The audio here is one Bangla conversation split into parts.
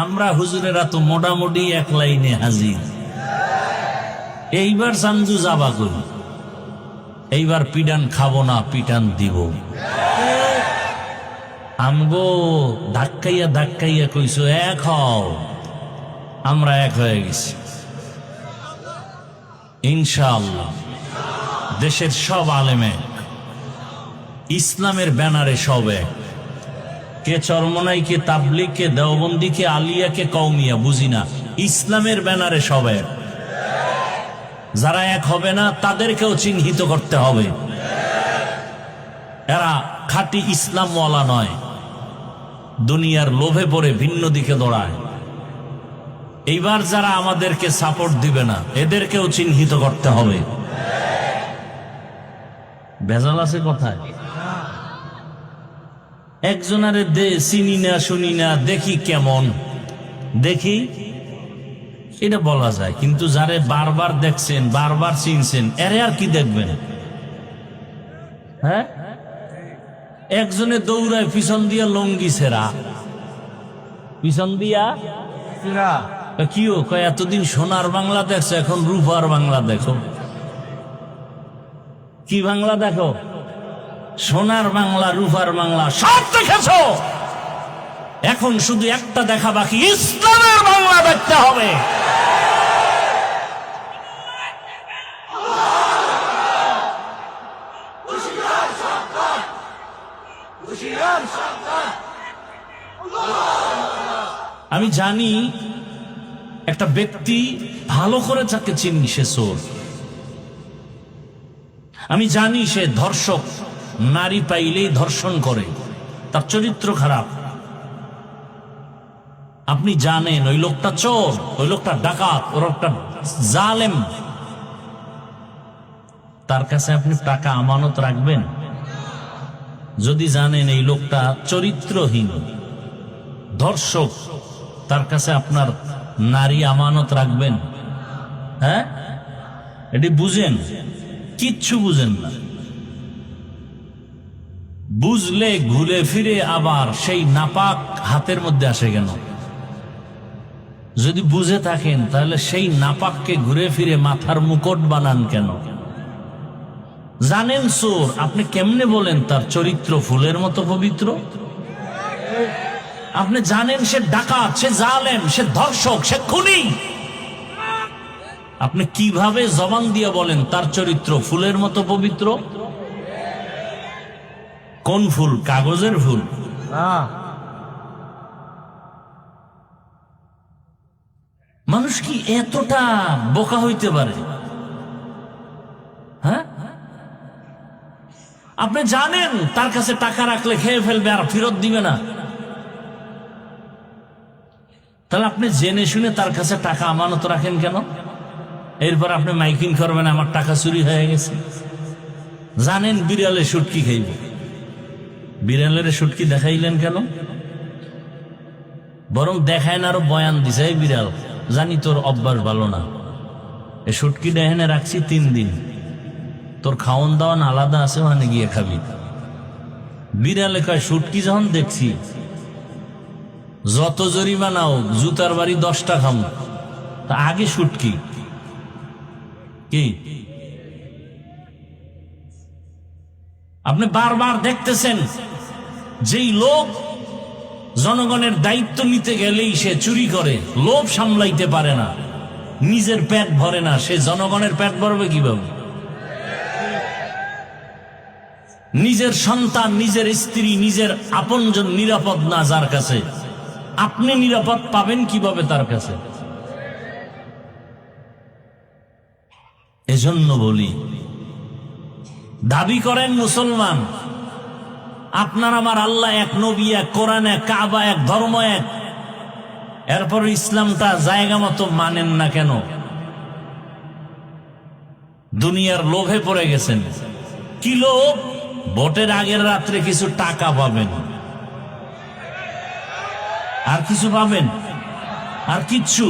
আমরা হুজুরেরা তো মোটামুটি এক লাইনে হাজির। এইবার সামজু যাবা করি, এইবার পিডান খাবো না, পিটান দিব। আমগো ধাক্কাইয়া ধাক্কাইয়া কইছো এক হও, আমরা এক হয়ে গেছি ইনশাআল্লাহ। দেশের সব আলেমে ইসলামের ব্যানারে সব এক। কে চরমনাই, কে তাবলিগ, কে দেওবন্দি, কে আলিয়া, কে কওমিয়া বুঝি না, ইসলামের ব্যানারে সব এক। যারা এক হবে না তাদেরকেও চিহ্নিত করতে হবে, এরা খাঁটি ইসলামওয়ালা নয়, দুনিয়ার লোভে পড়ে ভিন্ন দিকে দৌড়ায়। এইবার যারা আমাদেরকে সাপোর্ট দিবে না এদেরকেও চিহ্নিত করতে হবে। ভেজাল আছে কথায়? একজনারে দে চিনি না, শুনি না, দেখি কেমন, দেখি এটা বলা যায়, কিন্তু যারে বারবার দেখছেন, বারবার চিনছেন, এরে আর কি দেখবেন? হ্যাঁ, একজনে দৌড়ায় পিছন দিয়া লঙ্গি ছেড়া, পিছন দিয়া কিও কয় এতদিন সোনার বাংলা দেখছো, এখন রূপার বাংলা দেখো। কি বাংলা দেখো? সোনার বাংলা, রূপার বাংলা সব দেখেছো, এখন শুধু একটা দেখা বাকি, ইসলামের বাংলা দেখতে হবে। আমি জানি একটা ব্যক্তি ভালো করে যাকে চিনি সে চোর। আমি জানি সে ধর্ষক, নারী পাইলেই ধর্ষণ করে, তার চরিত্র খারাপ। আপনি জানেন ওই লোকটা চোর, ওই লোকটা ডাকাত, ওর একটা জালেম। তার কাছে আপনি টাকা আমানত রাখবেন? যদি জানেন এই লোকটা চরিত্রহীন, ধর্ষক, তার কাছে আপনার নারী আমানত রাখবেন? হ্যাঁ, এটি বুঝেন? কিচ্ছু বুঝেন না। বুঝলে ঘুরে ফিরে আবার সেই নাপাক হাতের মধ্যে আসে কেন? যদি বুঝে থাকেন তাহলে সেই নাপাককে ঘুরে ফিরে মাথার মুকুট বানান কেন? জানেন চোর, আপনি কেমনে বলেন তার চরিত্র ফুলের মতো পবিত্র? আপনি জানেন সে ডাকাত, সে জালেম, সে ধর্ষক, সে খুনি, আপনি কিভাবে জবান দিয়ে বলেন তার চরিত্র ফুলের মতো পবিত্র? কোন ফুল? কাগজের ফুল? মানুষ কি এতটা বোকা হইতে পারে? হ্যাঁ, আপনি জানেন তার কাছে টাকা রাখলে খেয়ে ফেলবে আর ফেরত দিবে না, তাহলে আপনি জেনে শুনে তার কাছে টাকা আমানত রাখেন কেন? এরপর আপনি মাইকিং করবেন আমার টাকা চুরি হয়ে গেছে। জানেন বিড়ালে শুটকি খাইবে, বিড়ালের শুটকি দেখাইলেন কেন? বরং দেখায় না, আরো বয়ান দিছে, এই বিড়াল জানি তোর অভ্যাস ভালো না, এ শুটকি ডেহেনে রাখছি 3 দিন, তোর খাওয়ন দাওয়ান আলাদা আছে, ওখানে গিয়ে খাবি। বিড়ালে কয় শুটকি যখন দেখছি যত জরিমানাও জুতার বাড়ি 10টা খাম, তা আগে শুটকি কি? আপনি বারবার দেখতেছেন যেই লোক জনগণের দায়িত্ব নিতে গেলেই সে চুরি করে, লোভ সামলাইতে পারে না, নিজের পেট ভরে না, সে জনগণের পেট ভরবে কিভাবে? নিজের সন্তান, নিজের স্ত্রী, নিজের আপনজন নিরাপদ না যার কাছে, আপনি নিরাপদ পাবেন কিভাবে তার কাছে? এজন্য বলি, দাবি করেন মুসলমান, আপনার আমার আল্লাহ এক, নবী এক, কোরআন এক, কাবা এক, ধর্ম এক, এরপর ইসলামটা জায়গা মতো মানেন না কেন? দুনিয়ার লোভে পড়ে গেছেন। কি লোভ? ভোটের আগের রাত্রে কিছু টাকা পাবেন, আর কিছু পাবেন? আর কিচ্ছু?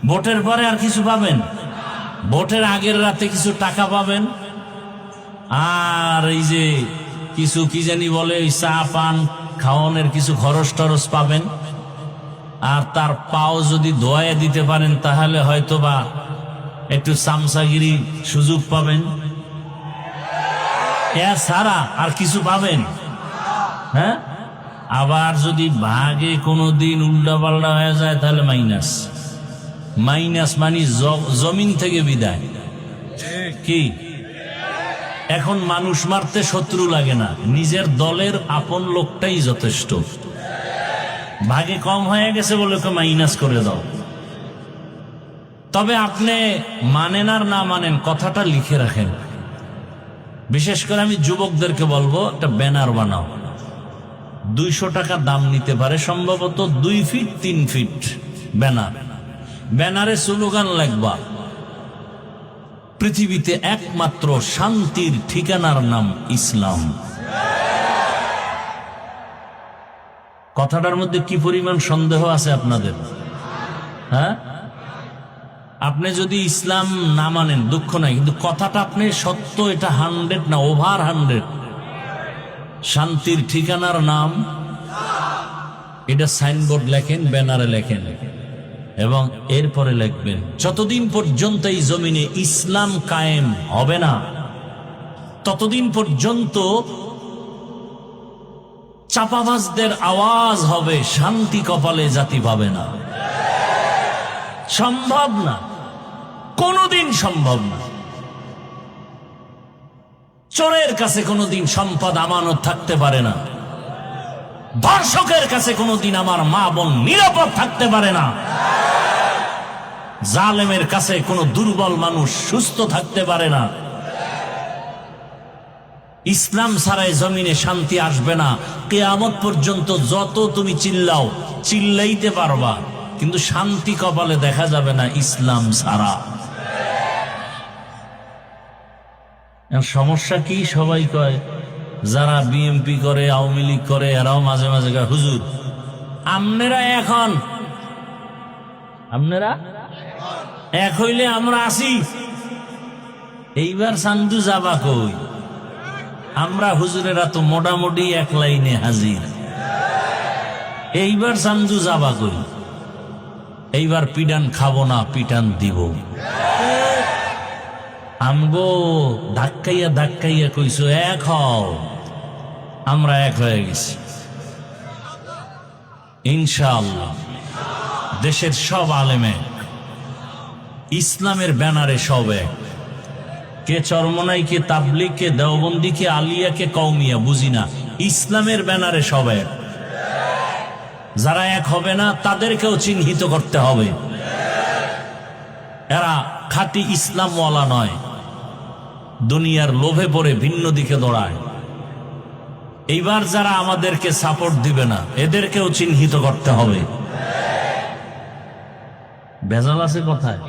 ভোটের পরে আর কিছু পাবেন? ভোটের আগের রাতে কিছু টাকা পাবেন, আর এই যে কিছু কি জানি বলে, ওই চা পান খাওয়ানোর কিছু খরচ টরচ পাবেন। আর তার পাও যদি ধোয়া দিতে পারেন তাহলে হয়তোবা একটু চামচাগিরি সুযোগ পাবেন, এছাড়া আর কিছু পাবেন? হ্যাঁ, আবার যদি ভাগে কোনোদিন উল্টা পাল্টা হয়ে যায় তাহলে মাইনাস। মাইনাস মানে জমিন থেকে বিদায়। কি এখন মানুষ মারতে শত্রু লাগে না, নিজের দলের আপন লোকটাই যথেষ্ট। ভাগে কম হয়ে গেছে বলে ওকে মাইনাস করে দাও। তবে আপনি মানেন আর না মানেন, কথাটা লিখে রাখেন। বিশেষ করে আমি যুবকদেরকে বলবো, একটা ব্যানার বানাও। 200 টাকা দাম নিতে পারে, সম্ভবত 2 ফিট 3 ফিট ব্যানার। ব্যানারে স্লোগান লিখবা, পৃথিবীতে একমাত্র শান্তির ঠিকানার নাম ইসলাম। কথাটার মধ্যে কি পরিমাণ সন্দেহ আছে আপনাদের? হ্যাঁ, আপনি যদি ইসলাম না মানেন দুঃখ নাই, কিন্তু কথাটা আপনি সত্য, এটা 100 না ওভার 100। শান্তির ঠিকানার নাম, এটা সাইনবোর্ড লেখেন, ব্যানারে লেখেন, এবং এরপরে লিখবেন, যতদিন পর্যন্ত এই জমিনে ইসলাম কায়েম হবে না ততদিন পর্যন্ত চাপাবাজদের আওয়াজ হবে, শান্তি কপালে জাতি পাবে না। সম্ভব না, কোনোদিন সম্ভব না। চোরের কাছে কোনোদিন সম্পদ আমানত থাকতে পারে না, ধর্ষকের কাছে কোনোদিন আমার মা বোন নিরাপদ থাকতে পারে না, জালেমের কাছে কোনো দুর্বল মানুষ সুস্থ থাকতে পারে না। ইসলাম ছাড়াই জমিনে শান্তি আসবে না। কিয়ামত পর্যন্ত যত তুমি চিল্লাও, চিল্লাইতে পারবা, কিন্তু শান্তি কপালে দেখা যাবে না ইসলাম ছাড়া। সমস্যা কি? সবাই কয়, যারা বিএমপি করে, আওয়ামী লীগ করে, এরাও মাঝে মাঝে কয়, হুজুর আপনারা এক হইলে আমরা আসি, এইবার চান্দু যাবা কই? আমরা হুজুরেরা তো মোটামুটি এক লাইনে হাজির, এইবার চান্দু যাবা কই? এইবার পিটান খাবো না, পিটান দিব। আমগো ধাক্কাইয়া ধাক্কাইয়া কইছো এক হও, আমরা এক হয়ে গেছি ইনশাআল্লাহ। দেশের সব আলেমে ইসলামের ব্যানারে সব এক। কে চরমনাই, কে তাবলিগ, কে দেওবন্দি, কে আলিয়া, কে কওমিয়া, বুঝি না, ইসলামের ব্যানারে সব এক। যারা এক হবে না তাদেরকেও চিহ্নিত করতে হবে, এরা খাঁটি ইসলামওয়ালা নয়, দুনিয়ার লোভে পড়ে ভিন্ন দিকে দৌড়ায়। এইবার যারা আমাদেরকে সাপোর্ট দিবে না এদেরকেও চিহ্নিত করতে হবে। ভেজাল আছে কথায়?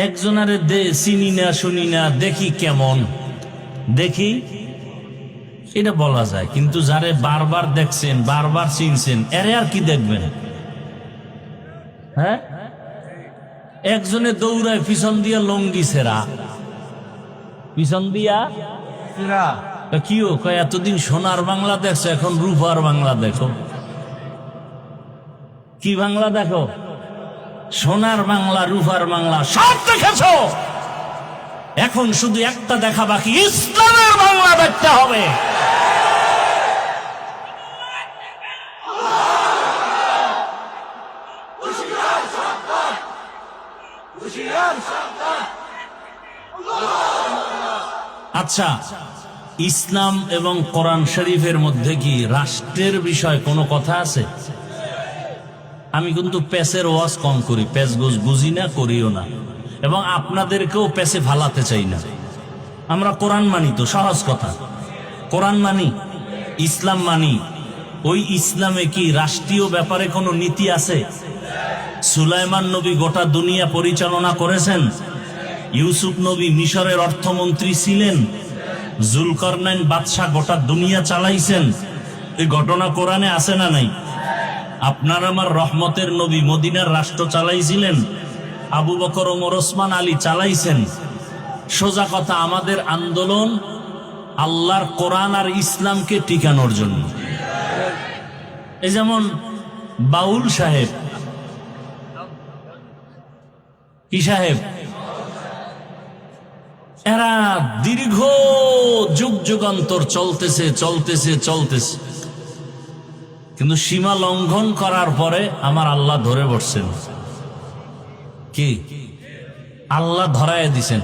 একজনারে চিনি না, শুনি না, দেখি কেমন, দেখি এটা বলা যায়, কিন্তু যারে বারবার দেখছেন, বারবার চিনছেন, এরে আর কি দেখবেন? হ্যাঁ, একজনে দৌড়ায় পিছন দিয়া লঙ্গি ছেড়া, পিছন দিয়া কিও কয়, এতদিন সোনার বাংলা দেখছো, এখন রূপার বাংলা দেখো। কি বাংলা দেখো? সোনার বাংলা, রূপার বাংলা সব দেখেছো, এখন শুধু একটা দেখা বাকি, ইসলামের বাংলা দেখতে হবে। আচ্ছা, ইসলাম এবং কোরআন শরীফের মধ্যে কি রাষ্ট্রের বিষয় কোনো কথা আছে? আমি কিন্তু পেসের ওয়াজ কম করি, পেস গোজ বুঝি না, করিও না, এবং আপনাদেরকেও পেসে ফালাতে চাই না। আমরা কোরআন মানি, তো সহজ কথা, কোরআন মানি, ইসলাম মানি। ওই ইসলামে কি রাষ্ট্রীয় ব্যাপারে কোনো নীতি আছে? সুলাইমান নবী গোটা দুনিয়া পরিচালনা করেছেন, ইউসুফ নবী মিশরের অর্থমন্ত্রী ছিলেন, জুলকারনাইন বাদশাহ গোটা দুনিয়া চালাইছেন। এই ঘটনা কোরআনে আছে না নাই? আপনার আমার রহমতের নবী মদিনার রাষ্ট্র চালাইছিলেন, আবু বকর, ওমর, ওসমান, আলী চালাইছেন। সোজা কথা, আমাদের আন্দোলন আল্লাহর কোরআন আর ইসলামকে টিকানোর জন্য। এই যেমন বাউল সাহেব, কি সাহেব, এরা দীর্ঘ যুগ যুগান্তর চলতেছে চলতেছে চলতেছে, কিন্তু সীমা লঙ্ঘন করার পরে আমার আল্লাহ ধরে বসছেন। কি আল্লাহ ধরায় দিছেন,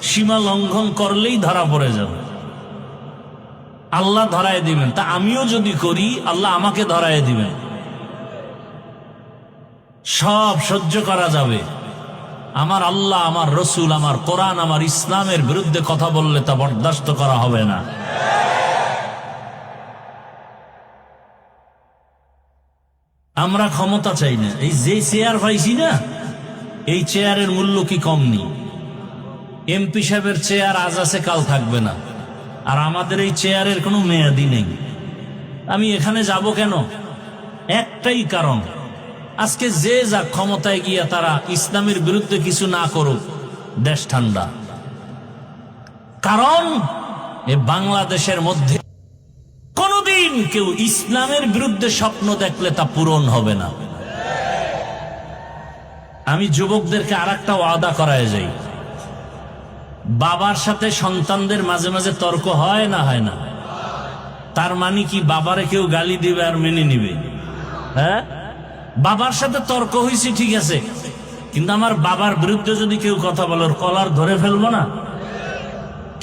সীমা লঙ্ঘন করলেই ধরা পড়ে যাবে, আল্লাহ ধরায় দিবেন। তা আমিও যদি করি আল্লাহ আমাকে ধরায় দিবেন, সব সহ্য করা যাবে। আমার আল্লাহ, আমার রসুল, আমার কোরআন, আমার ইসলামের বিরুদ্ধে কথা বললে তা বরদাস্ত করা হবে না। আমরা ক্ষমতা চাই না, এই যে চেয়ার পাইছি না, এই চেয়ারের মূল্য কি কম নেই? এমপি সাহেবের চেয়ার আজ আছে কাল থাকবে না, আর আমাদের এই চেয়ারের কোনো মেয়াদি নেই। আমি এখানে যাব কেন? একটাই কারণ, আজকে যে যা ক্ষমতায় গিয়া তারা ইসলামের বিরুদ্ধে কিছু না করুক, দেশ ঠান্ডা। কারণ এ বাংলাদেশের মধ্যে কোনদিন কেউ ইসলামের বিরুদ্ধে স্বপ্ন দেখলে তা পূরণ হবে না। আমি যুবকদেরকে আর একটা ওয়াদা করায় যাই, বাবার সাথে সন্তানদের মাঝে মাঝে তর্ক হয় না? হয় না? তার মানে কি বাবারে কেউ গালি দিবে আর মেনে নিবে? হ্যাঁ, বাবার সাথে তর্ক হয়েছে ঠিক আছে, কিন্তু আমার বাবার বিরুদ্ধে যদি কেউ কথা বলে কলার ধরে ফেলবো না?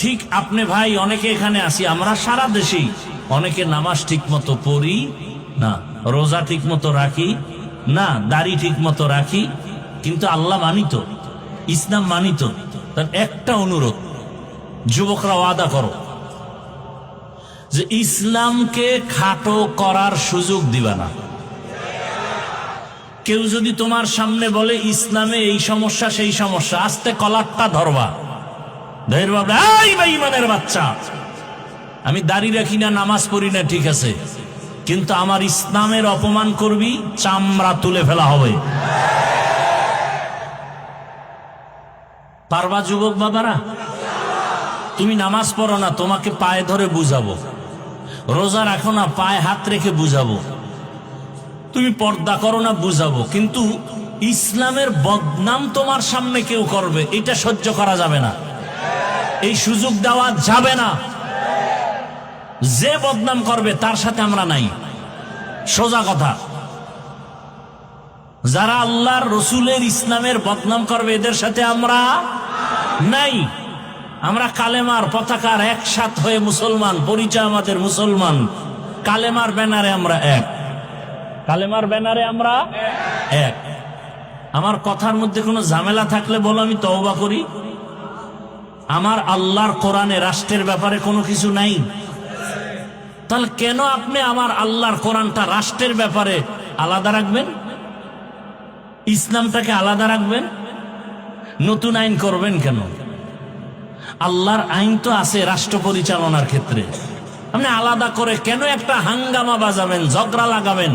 ঠিক আপনি ভাই, অনেকে এখানে আসি, আমরা সারা দেশেই অনেকে নামাজ ঠিক মতো পড়ি না, রোজা ঠিক মতো রাখি না, দাড়ি ঠিক মতো রাখি, কিন্তু আল্লাহ মানিত, ইসলাম মানিত। তার একটা অনুরোধ, যুবকরা ওয়াদা করো যে ইসলামকে খাটো করার সুযোগ দিবা না। কেউ যদি তোমার সামনে বলে ইসলামে এই সমস্যা সেই সমস্যা, আস্তে কলারটা ধরবা, ধরে ভাববে এই বেঈমানের বাচ্চা, আমি দাড়ি রাখি না, নামাজ পড়ি না, ঠিক আছে, কিন্তু আমার ইসলামের অপমান করবি, চামড়া তুলে ফেলা হবে। পারবা যুবক বাবারা? তুমি নামাজ পড়ো না, তোমাকে পায়ে ধরে বুঝাবো। রোজা রাখো না, পায়ে হাত রেখে বুঝাবো। তুমি পর্দা করো না, বুঝাবো। কিন্তু ইসলামের বদনাম তোমার সামনে কেউ করবে, এটা সহ্য করা যাবে না, এই সুযোগ দেওয়া যাবে না। যে বদনাম করবে তার সাথে আমরা নাই, সোজা কথা। যারা আল্লাহর রসুলের ইসলামের বদনাম করবে এদের সাথে আমরা নাই। আমরা কালেমার পতাকার একসাথ হয়ে মুসলমান, পরিচয় আমাদের মুসলমান, কালেমার ব্যানারে আমরা এক, কালেমার ব্যানারে আমরা এক। আমার কথার মধ্যে কোনো ঝামেলা থাকলে বলো, আমি তওবা করি। আমার আল্লাহর কোরআনে রাষ্ট্রের ব্যাপারে কোনো কিছু নাই, তাহলে কেন আপনি আমার আল্লাহর কোরআনটা রাষ্ট্রের ব্যাপারে আলাদা রাখবেন, ইসলামটাকে আলাদা রাখবেন? নতুন আইন করবেন কেন? আল্লাহর আইন তো আছে রাষ্ট্র পরিচালনার ক্ষেত্রে, আপনি আলাদা করে কেন একটা হাঙ্গামা বাজাবেন, ঝগড়া লাগাবেন,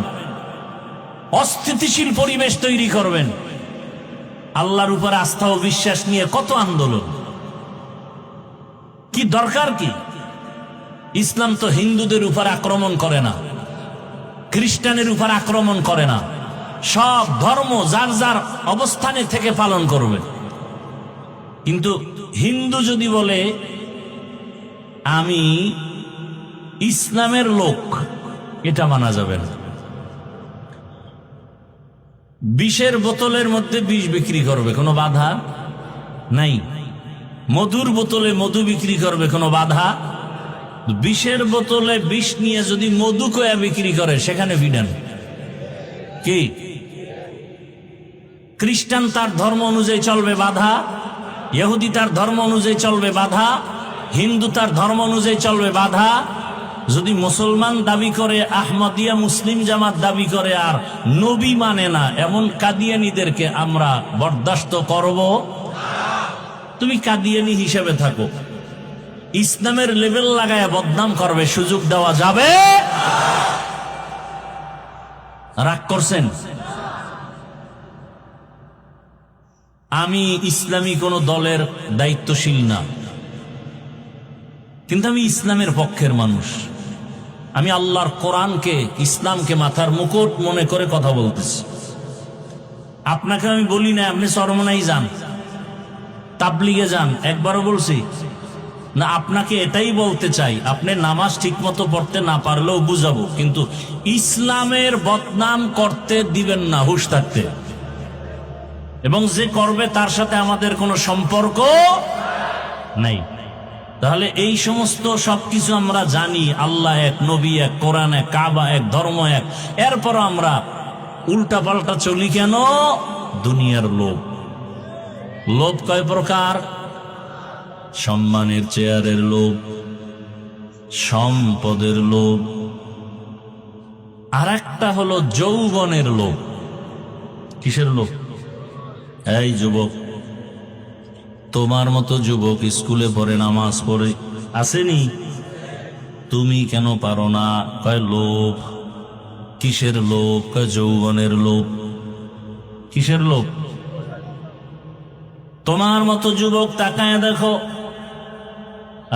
অস্থিতিশীল পরিবেশ তৈরি করবেন? আল্লাহর উপর আস্থা ও বিশ্বাস নিয়ে কত আন্দোলন, কি দরকার কি? ইসলাম তো হিন্দুদের উপর আক্রমণ করে না, খ্রিস্টানের উপর আক্রমণ করে না, সব ধর্ম যার যার অবস্থানে থেকে পালন করবে। কিন্তু হিন্দু যদি বলে আমি ইসলামের লোক, এটা মানা যাবে না। বিষের বোতলের মধ্যে বিষ বিক্রি করবে, কোনো বাধা নাই। মধুর বোতলে মধু বিক্রি করবে, কোনো বাধা। বিষের বোতলে বিষ নিয়ে যদি মধু কয়া বিক্রি করে, সেখানে বিধান কি? খ্রিস্টান তার ধর্ম অনুযায়ী চলবে, বাধা। ইহুদি তার ধর্ম অনুযায়ী চলবে, বাধা। হিন্দু তার ধর্ম অনুযায়ী চলবে, বাধা। যদি মুসলমান দাবি করে, আহমদিয়া মুসলিম জামাত দাবি করে, আর নবী মানে না, এমন কাদিয়ানীদেরকে আমরা বরদাস্ত করব? তুমি কাদিয়ানী হিসেবে থাকো, ইসলামের লেভেল লাগায় বদনাম করবে, সুযোগ দেওয়া যাবে? রাগ করছেন? আমি ইসলামী কোন দলের দায়িত্বশীল না, কিন্তু আমি ইসলামের পক্ষের মানুষ। আমি আল্লাহর কোরআনকে, ইসলামকে মাথার মুকুট মনে করে কথা বলতেছি। আপনাকে আমি বলি না আপনি চরমনাই যান, তাবলিগে যান, একবারও বলছি না। আপনাকে এটাই বলতে চাই, আপনি নামাজ ঠিক মতো পড়তে না পারলেও বুঝাবো, কিন্তু ইসলামের বদনাম করতে দিবেন না, হুঁশ থাকতে। এবং যে করবে তার সাথে আমাদের কোনো সম্পর্ক নাই। তাহলে এই সমস্ত সবকিছু আমরা জানি, আল্লাহ এক, নবী এক, কোরআন এক, কাবা এক, ধর্ম এক, এরপর আমরা উল্টা পাল্টা চলি কেন? দুনিয়ার লোভ। লোভ কয় প্রকার? সম্মানের চেয়ারের লোভ, সম্পদের লোভ, আর একটা হলো যৌবনের লোভ। কিসের লোভ? এই যুবক, তোমার মতো যুবক স্কুলে পড়ে, নামাজ পড়ে, আসেনি? তুমি কেন পারো না? কয় লোভ। কিসের লোভ? কয় যৌবনের লোভ। কিসের লোভ? তোমার মতো যুবক তাকায় দেখো,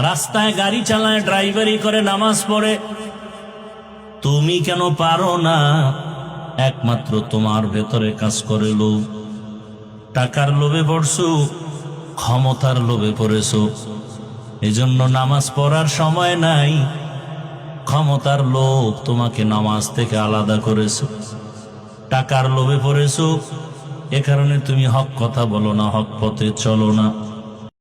রাস্তায় গাড়ি চালায়, ড্রাইভারি করে, নামাজ পড়ে, তুমি কেন পারো না? একমাত্র তোমার ভেতরে কাজ করে লোভ। টাকার লোভে পড়ছো, ক্ষমতার লোভে পড়েছো, এজন্য নামাজ পড়ার সময় নাই। ক্ষমতার লোভ তোমাকে নামাজ থেকে আলাদা করেছো। টাকার লোভে পড়েছো, এ কারণে তুমি হক কথা বলো না, হক পথে চলো না।